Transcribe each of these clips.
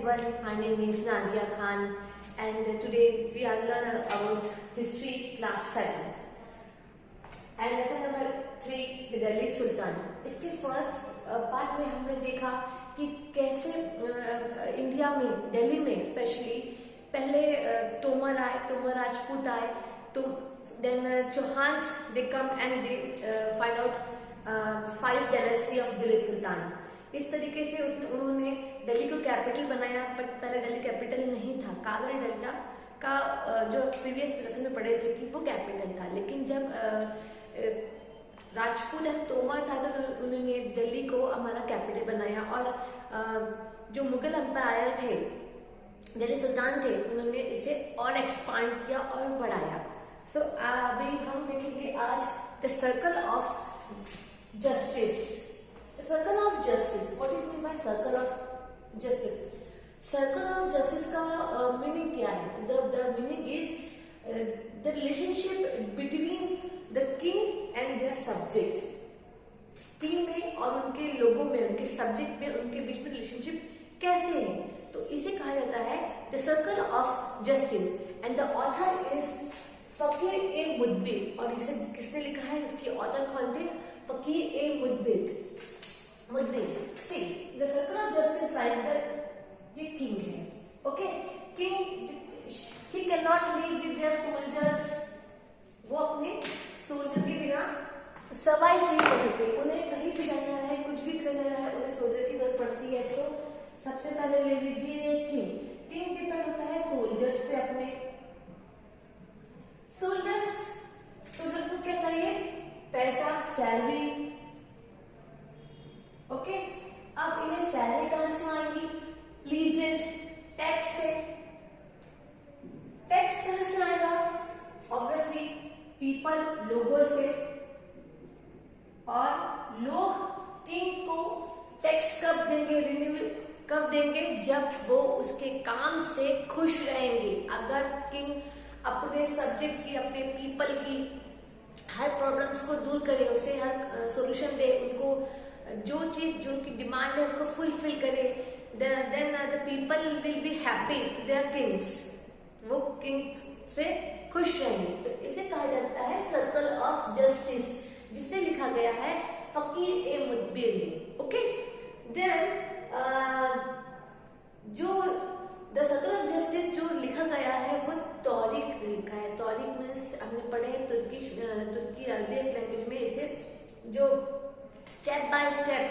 everyone, my name is Nadia Khan and today we are learning about history class 7th and lesson number 3 with Delhi Sultan. इसके first part में हमने देखा कि कैसे India में, दिल्ली में स्पेशली पहले तोमर आए, तोमर राजपूत आए, तो then Chauhans they come and they find out 5 dynasty of Delhi sultan. इस तरीके से उन्होंने दिल्ली को कैपिटल बनाया, बट पहले दिल्ली कैपिटल नहीं था. कावेरी डेल्टा का जो प्रीवियस लेसन में पढ़े थे कि वो कैपिटल था, लेकिन जब राजपूत एंड तोमर था तो उन्होंने दिल्ली को हमारा कैपिटल बनाया. और जो मुगल एम्पायर थे, दिल्ली सुल्तान थे, उन्होंने इसे और एक्सपांड किया और बढ़ाया. सो अभी हम देखेंगे आज the circle of justice. Circle of justice, what is mean by circle of justice? Circle of justice का मीनिंग क्या है? The meaning is the relationship between the king and their subject. King में और उनके लोगों में, उनके सब्जेक्ट में, उनके बीच में रिलेशनशिप कैसे है, तो इसे कहा जाता है the circle of justice. And the author is फकीर ए मुदबिर. और इसे किसने लिखा है? इसके ऑथर कौन थे? फकीर ए मुदबिर. See, the circle of justice like the king है, okay? King, he cannot live with their soldiers. वो अपने सोल्जर के बिना सर्वाइव नहीं कर सकते. उन्हें कहीं भी जाना है, कुछ भी करना है, उन्हें सोल्जर की जरूरत पड़ती है. तो सबसे पहले ले लीजिए किंग. किंग डिपेंड होता है सोल्जर्स पे अपने. सोल्जर्स को क्या चाहिए? पैसा, सैलरी. ओके, अब इन्हें सैलरी कहां से आएगी? लीजेंट, टैक्स से. टैक्स कहां से आएगा? ऑब्वियसली पीपल, लोगों से. और लोग किंग को टैक्स कब देंगे, रिन्यू कब देंगे? जब वो उसके काम से खुश रहेंगे. अगर किंग अपने सब्जेक्ट की, अपने पीपल की हर प्रॉब्लम्स को दूर करे, उसे हर सोल्यूशन दे, उनको जो चीज, जो उनकी डिमांड है उसको फुलफिल करे, then the people will be happy. They are kings. वो किंग से खुश रहेंगे. तो इसे कहा जाता है सर्कल ऑफ जस्टिस, जिसे लिखा गया है फकीर ए मुदबिर ने. ओके, देन जो द सर्कल ऑफ जस्टिस जो लिखा गया है वो तौरीक लिखा है. तौरीक मीन्स हमने पढ़े तुर्की अरबी लैंग्वेज में इसे जो स्टेप बाय स्टेप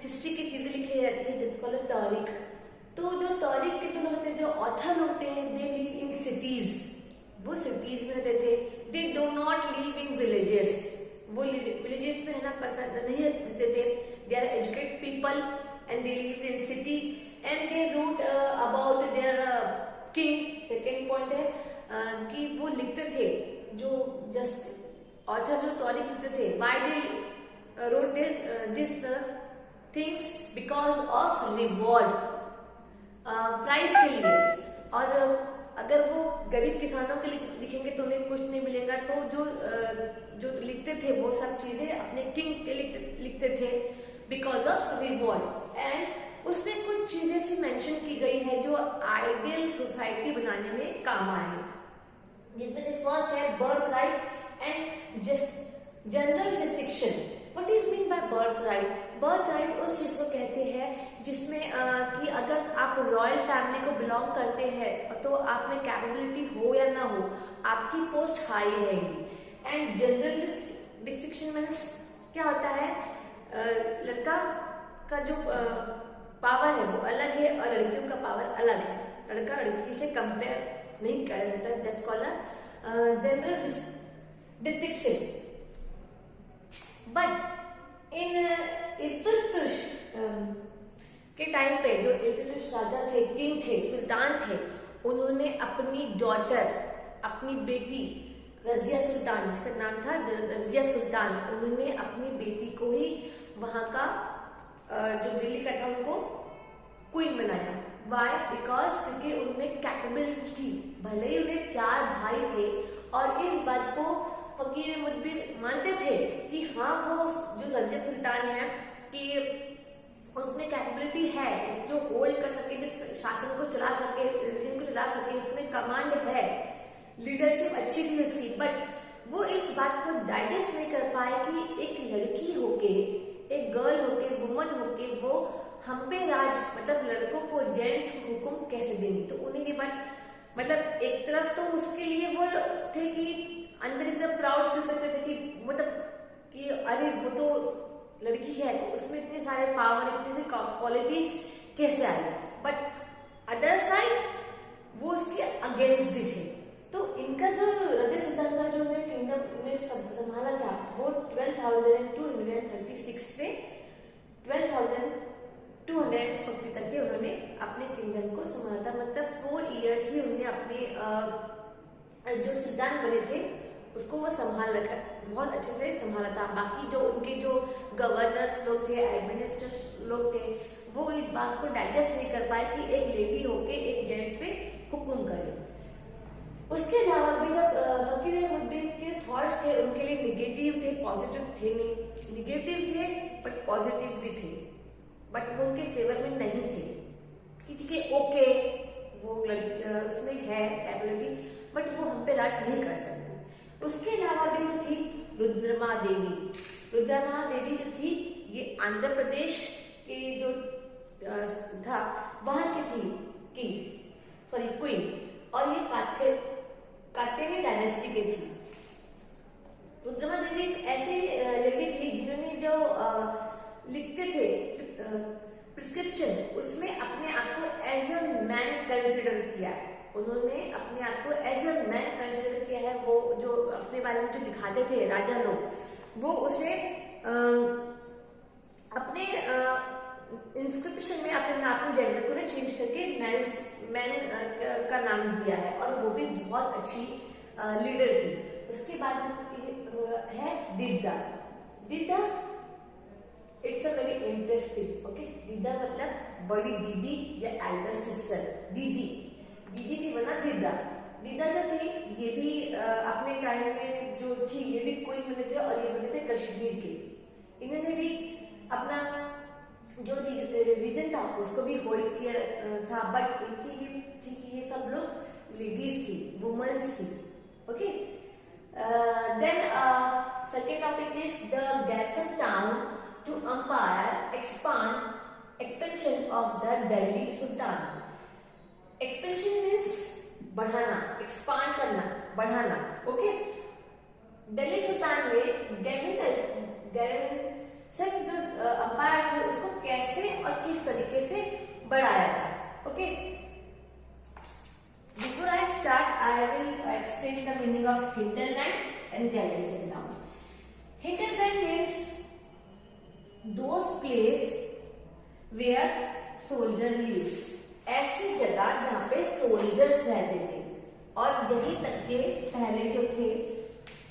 हिस्ट्री की चीजें लिखी जाती है, जिसको कॉल्ड तौरीक. तो जो तौरीक के जो होते हैं, जो ऑथर होते हैं, दे लिव इन सिटीज. वो सिटीज में रहते थे. They do not live in villages. वो विलेजेस में रहना पसंद नहीं रहते थे. They are educated people and they live in city and they wrote about their king. Second point है कि वो लिखते थे, जो जस्ट ऑथर जो तौरीक लिखते थे, why they wrote this things because of reward, price के लिए. और अगर वो गरीब किसानों के लिए लिखेंगे तो उन्हें कुछ नहीं मिलेगा. तो जो लिखते थे वो सब चीजें अपने किंग के लिखते थे बिकॉज ऑफ रिवॉर्ड. एंड उसमें कुछ चीजें से मेंशन की गई है जो आइडियल सोसाइटी बनाने में काम आए, जिसमें से फर्स्ट है birth right and general distinction. What is mean by birth right? Birth right उस चीज को कहते हैं जिसमें कि अगर आप रॉयल फैमिली को बिलोंग करते हैं तो आप में कैपेबिलिटी हो या ना हो, आपकी पोस्ट हाई रहेगी. एंड जनरल डिस्टिंक्शन मीन्स क्या होता है? लड़का का जो पावर है वो अलग है और लड़कियों का पावर अलग है. लड़का लड़की से कंपेयर नहीं कर सकता. That's called general distinction. But in Iltutmish के टाइम पे, जो इल्तुतमिश राजा थे, किंग थे, सुल्तान थे, उन्होंने अपनी डॉटर, अपनी बेटी रजिया सुल्तान, जिसका नाम था रजिया सुल्तान, उन्होंने अपनी बेटी को ही वहां का जो दिल्ली का था उनको क्वीन बनाया. वाई? बिकॉज क्योंकि उनमें कैपेबिलिटी थी. भले ही उन्हें 4 भाई थे और इस बात को फकीर मुदबिर मानते थे कि हाँ, वो जो रजिया सुल्तान है कि उसमें कैपेबिलिटी है जो होल्ड कर सके, जो शासन को अच्छी थी उसकी, बट वो इस बात को डाइजेस्ट नहीं कर पाए कि एक लड़की होके, एक गर्ल होके, वुमन होके वो हम पे राज, मतलब लड़कों को, जेंट्स को हुक्म कैसे देंगी। तो उन्हें ये बात, मतलब एक तरफ तो उसके लिए वो थे कि अंदर एकदम प्राउड फील करते थे कि मतलब कि अरे वो तो लड़की है तो उसमें इतने सारे पावर, इतने से क्वालिटीज कैसे आई, बट अदर साइड वो उसके अगेंस्ट भी थे। तो इनका जो रजय सिद्धांत का जो किंगडम ने संभाला था वो 12,236 से 12,240 तक के उन्होंने अपने किंगडम को संभाला था। मतलब 4 इयर्स ही उन्होंने अपने जो सिद्धांत बने थे उसको वो संभाल रखा, बहुत अच्छे से संभाला था। बाकी जो उनके जो गवर्नर्स लोग थे, एडमिनिस्ट्रेटर्स लोग थे, वो इस बात को डाइजेस्ट नहीं कर पाए कि एक लेडी होके एक जेंट्स पे हुक्म करे। उसके अलावा भी जब फकीर अहमदुद्दीन के थॉट्स थे उनके लिए निगेटिव थे, पॉजिटिव थे नहीं। निगेटिव थे बट पॉजिटिव भी थे, बट वो उनके फेवर में नहीं थे कि ठीक है ओके वो लड़की उसमें है एबिलिटी, बट वो हम पे राज नहीं कर सकती। उसके अलावा भी जो थी रुद्रमा देवी। रुद्रमा देवी जो थी ये आंध्र प्रदेश के जो था वहां की थी क्वीन, और ये कात्यायनी डायनेस्टी की थी। रुद्रमा देवी एक ऐसी लेडी थी जिन्होंने जो लिखते थे प्रिस्क्रिप्शन, उसमें अपने आप को एज अ मैन कंसिडर किया। उन्होंने अपने आप को एज अ मैन कंसिडर किया है। वो जो अपने बारे में जो दिखाते थे राजा लोग, वो उसे अपने इंस्क्रिप्शन में अपने आप में जेंडर को चेंज करके मैन का नाम दिया है, और वो भी बहुत अच्छी लीडर थी। उसके बाद है दीदा। It's a very interesting, okay. दीदा मतलब बड़ी दीदी या एल्डर सिस्टर, दीदी थी वरना दीदा जो थी ये भी अपने टाइम में जो थी ये भी कोई बने थे, और ये बने थे कश्मीर के। इन्होंने भी अपना जो रीजन था उसको भी होल्ड किया था, बट इनकी ये थी कि ये सब लोग लेडीज थी, वुमेन्स थी, okay. Then second topic is the garrison town to empire expansion of the Delhi sultan. Expansion means बढ़ाना, एक्सपांड करना, बढ़ाना, ओके। दिल्ली सुल्तान ने गैरसन जो अंपायर थे उसको कैसे और किस तरीके से बढ़ाया था, okay. Before I start I will explain the meaning of hinterland and garrison town. Hinterland means those place where soldier live, ऐसी जगह जहां पे सोल्जर्स रहते थे, और यही तक के पहले जो थे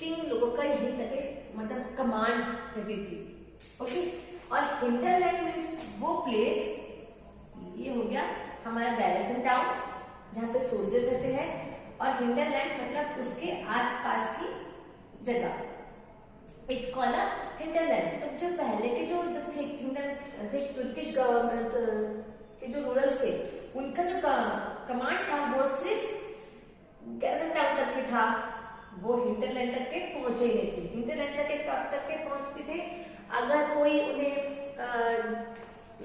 किंग लोगों का यही तक के मतलब कमांड रहती थी, ओके। और हिंटरलैंड मीन्स वो प्लेस, ये हो गया हमारा गैरसन टाउन जहां पे सोल्जर्स रहते हैं, और हिंटरलैंड मतलब उसके आसपास की जगह, इट्स कॉल्ड अ हिंटरलैंड। तो जो पहले के जो थे किंगडम थे, तुर्किश गवर्नमेंट के जो रूलर्स थे, उनका जो कमांड था वो सिर्फ गैरसन टाउन तक के था, वो हिंटरलैंड तक के पहुंचे ही नहीं थे। हिंटरलैंड तक के कब तक के पहुंचते थे, अगर कोई उन्हें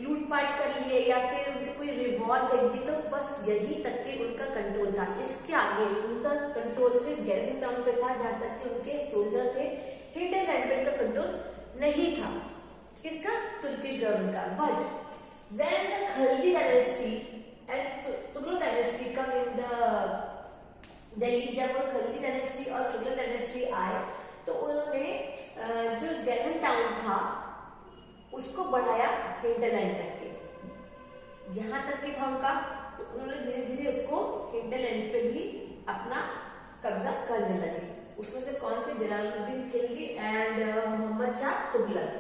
लूटपाट कर लिए या फिर उनके कोई रिवॉर्ड भेज दी, तो बस यही तक के उनका कंट्रोल था। इसके आगे उनका कंट्रोल सिर्फ गैरसन टाउन पे था, जहां तक के उनके सोल्जर थे। हिंटरलैंड पे का कंट्रोल नहीं था, किसका? तुर्किश गवर्नमेंट का। But when the Khalji dynasty and Tughlaq dynasty come in the Delhi, जब वो खलजी डायनेस्टी और तुगलक डायनेस्टी आए तो उन्होंने जो गैरसन टाउन था उसको बढ़ाया हिंटरलैंड तक के, यहाँ तक के था उनका, तो उन्होंने धीरे धीरे उसको हिंटरलैंड पे भी अपना कब्जा करने लगे। उसमें से कौन थे? जलालुद्दीन खिलजी एंड मोहम्मद शाह तुगलक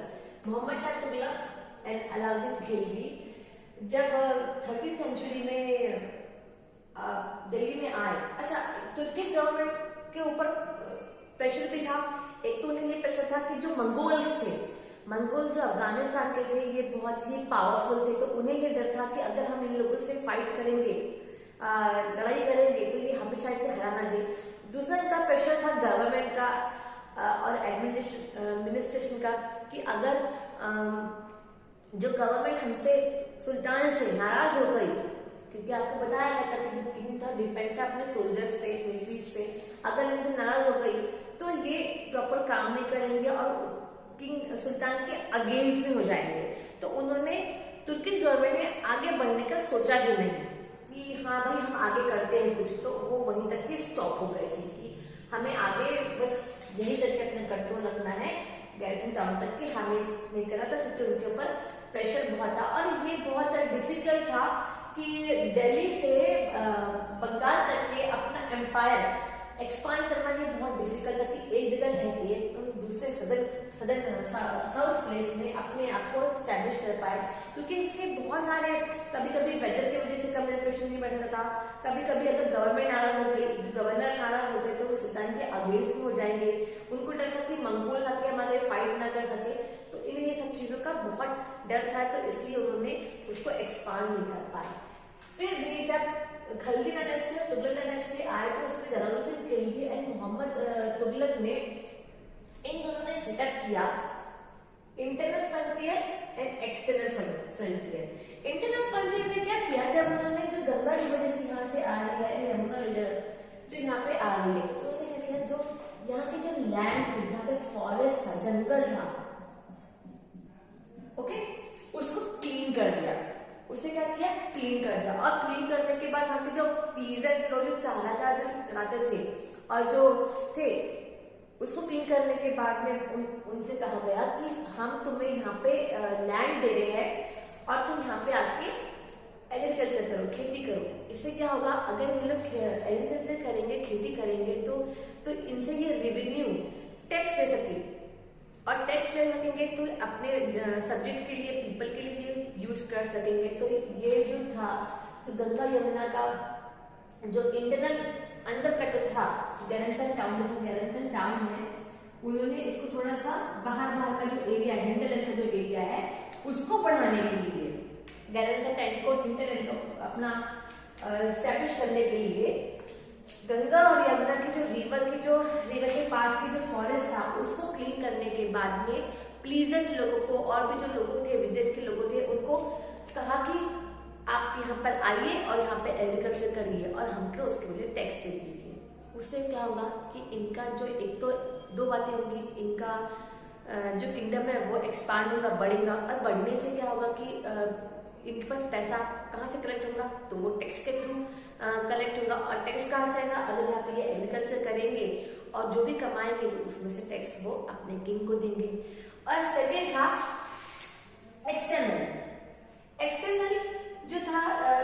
एंड अलाउद्दीन खिलजी जब 30वीं सेंचुरी में दिल्ली में आए। अच्छा, तुर्किश गवर्नमेंट के ऊपर प्रेशर भी था। एक तो उन्हें ये प्रेशर था कि जो मंगोल्स थे, मंगोल जो अफगानिस्तान के थे, ये बहुत ही पावरफुल थे, तो उन्हें ये डर था कि अगर हम इन लोगों से फाइट करेंगे, लड़ाई करेंगे, तो ये हमेशा इसे हरा ना दे। दूसरा इनका प्रेशर था गवर्नमेंट का और एडमिनिस्ट्रेशन का कि अगर जो गवर्नमेंट हमसे सुल्तान से नाराज हो गई, क्योंकि आपको बताया जाता है कि जो किंग था डिपेंड था अपने सोल्जर्स पे, मिलिट्रीज पे, अगर इनसे नाराज हो गई तो ये प्रॉपर काम नहीं करेंगे और किंग सुल्तान के अगेंस्ट में हो जाएंगे। तो उन्होंने तुर्किश गवर्नमेंट ने आगे बढ़ने का सोचा ही नहीं कि हाँ भाई हम आगे करते हैं कुछ, तो वो वहीं तक ही स्टॉप हो गए थे कि हमें आगे बस यही करके अपना कंट्रोल रखना है गैरिसन टाउन तक, कि हमें नहीं करना था क्योंकि उनके ऊपर प्रेशर बहुत था। और ये बहुत डिफिकल्ट था कि दिल्ली से बंगाल तक के अपना एम्पायर एक्सपांड करना ये बहुत डिफिकल्ट था कि एक जगह रह के दूसरे सदर्न साउथ प्लेस में अपने आप को स्टैब्लिश कर पाए, क्योंकि इसके बहुत सारे कभी कभी वेदर की वजह से कम्युनिकेशन नहीं बैठता था, कभी कभी अगर गवर्नमेंट नाराज हो गई, जो गवर्नर नाराज हो गए तो वो सुल्तान के अगेंस्ट में हो जाएंगे, उनको डर था कि मंगोल आके हमारे फाइट ना कर सके, तो इन्हें ये सब चीजों का बहुत डर था, तो इसलिए उन्होंने उसको एक्सपांड नहीं कर पाए। फिर भी जब खलजी डायनेस्टी और तुगलक डायनेस्टी आए तो उसमें जलालुद्दीन खिलजी एंड मोहम्मद तुगलक ने इन दोनों ने सेटअप किया internal frontier and external frontier. Internal frontier में क्या किया, जब उन्होंने जो गंगा रिवर जैसे यहाँ से आ रही है, यमुना रिवर जो यहाँ पे आ रही है, तो उन्होंने क्या किया, जो यहाँ की जो लैंड थी जहाँ पे फॉरेस्ट था, जंगल था, ओके, उसको क्लीन कर दिया। उसे क्या किया, क्लीन कर दिया। और क्लीन करने के बाद वहां के जो प्लीजेंट लोग जो चारागाह जो चढ़ाते थे और जो थे, उसको क्लीन करने के बाद में उनसे कहा गया कि हम तुम्हें यहाँ पे लैंड दे रहे हैं और तुम यहाँ पे आके एग्रीकल्चर करो, खेती करो। इससे क्या होगा, अगर ये लोग एग्रीकल्चर करेंगे, खेती करेंगे तो इनसे ये रेवेन्यू टैक्स ले सके, और टैक्स ले सकेंगे तो अपने सब्जेक्ट के लिए, पीपल के लिए यूज कर सकेंगे। तो ये जो था, तो गंगा यमुना का जो इंटरनल अंदर का जो था गैरसन टाउन, जैसे गैरसन टाउन है, उन्होंने इसको थोड़ा सा बाहर का जो एरिया है, हिंटरलैंड का जो एरिया है, उसको बढ़ाने के लिए, गैरसन टाउन को हिंटरलैंड को अपना स्टैब्लिश करने के लिए गंगा और यमुना की जो रिवर के पास की जो फॉरेस्ट था उसको क्लीन करने के बाद में प्लीजेंट लोगों को और भी जो लोगों थे, विलेज के लोगों थे, उनको कहा कि आप यहाँ पर आइए और यहाँ पे एग्रीकल्चर करिए और हमको उसके लिए टैक्स दे दीजिए। उससे क्या होगा कि इनका जो, एक तो दो बातें होंगी, इनका जो किंगडम है वो एक्सपांड होगा, बढ़ेगा, और बढ़ने से क्या होगा कि इनके पास पैसा कहाँ से कलेक्ट होगा, तो वो टैक्स के थ्रू कलेक्ट होगा। और टैक्स कहाँ से आएगा, अगर यहाँ पे ये एग्रीकल्चर करेंगे और जो भी कमाएंगे तो उसमें से टैक्स वो अपने किंग को देंगे। और सेकेंड था एक्सटर्नल जो था,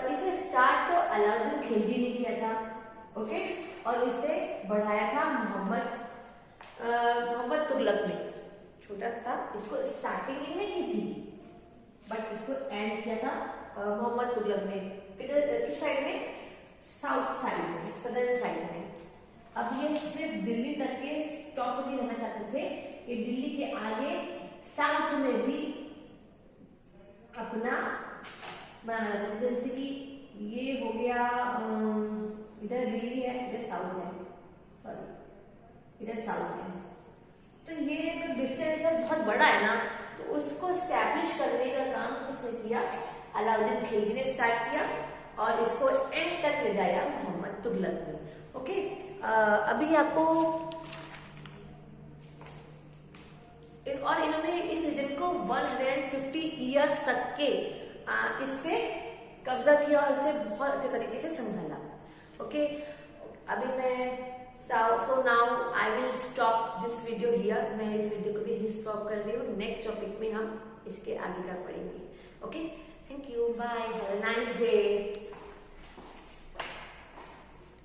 इसे स्टार्ट तो अलाउद्दीन खिलजी ने किया था, ओके, और इसे बढ़ाया था मोहम्मद तुगलक ने। छोटा था, इसको स्टार्टिंग इन्हें की थी, बट इसको एंड किया था मोहम्मद तुगलक ने। किस साइड में, साउथ साइड में, सदर्न साइड में। अब ये सिर्फ दिल्ली तक के स्टॉप नहीं रहना चाहते थे, ये दिल्ली के आगे साउथ में भी अपना बनाना चाहते थे। जैसे कि ये हो गया, इधर दिल्ली है, इधर साउथ है, सॉरी इधर साउथ है, तो ये जो डिस्टेंस है बहुत बड़ा है ना, तो उसको स्टैब्लिश करने का काम किसने किया, अलाउद्दीन खिलजी ने स्टार्ट किया, और इसको एंड तक ले जाया मोहम्मद तुगलक ने। ओके, अभी आपको और इन्होंने इस रीजन को 150 इयर्स तक के इस पे कब्जा किया और इसे बहुत अच्छे तरीके से संभाला। ओके, अभी मैं so now I will stop this video here। मैं इस वीडियो को भी ही स्टॉप कर रही हूँ। नेक्स्ट टॉपिक में हम इसके आगे का पढ़ेंगे। Okay, thank you, bye, have a nice day.